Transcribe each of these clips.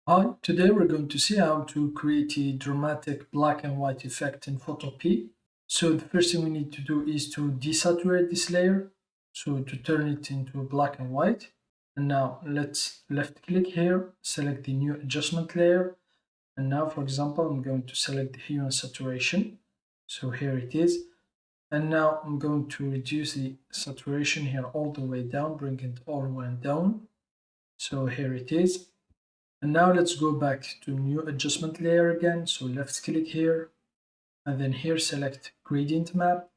Hi, today we're going to see how to create a dramatic black and white effect in Photopea. So the first thing we need to do is to desaturate this layer, so to turn it into black and white. And now let's left click here, select the new adjustment layer. And now, for example, I'm going to select the hue and saturation. So here it is. And now I'm going to reduce the saturation here all the way down, bring it all the way down. So here it is. And now let's go back to new adjustment layer again. So left click here and then here select gradient map.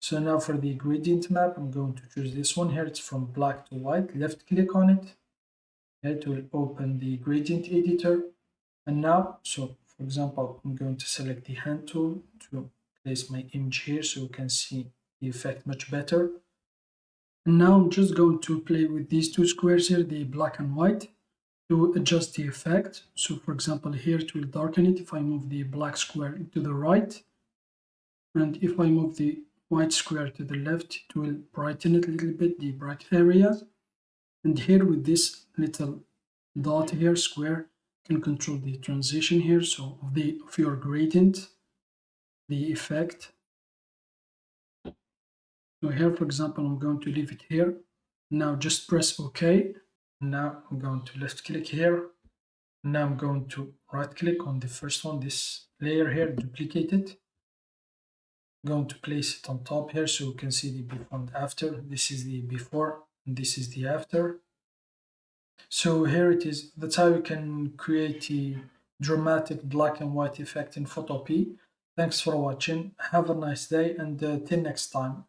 So now for the gradient map, I'm going to choose this one here. It's from black to white. Left click on it. It will open the gradient editor. And now, so for example, I'm going to select the hand tool to place my image here so you can see the effect much better. And now I'm just going to play with these two squares here, the black and white, to adjust the effect. So for example, here it will darken it if I move the black square to the right. And if I move the white square to the left, it will brighten it a little bit, the bright areas. And here with this little dot here, square, you can control the transition here. So of your gradient, the effect. So here, for example, I'm going to leave it here. Now just press OK. Now I'm going to left click here. Now I'm going to right click on the first one, this layer here, duplicate it. I'm going to place it on top here so you can see the before and after. This is the before and this is the after. So here it is. That's how you can create a dramatic black and white effect in Photopea. Thanks for watching. Have a nice day and till next time.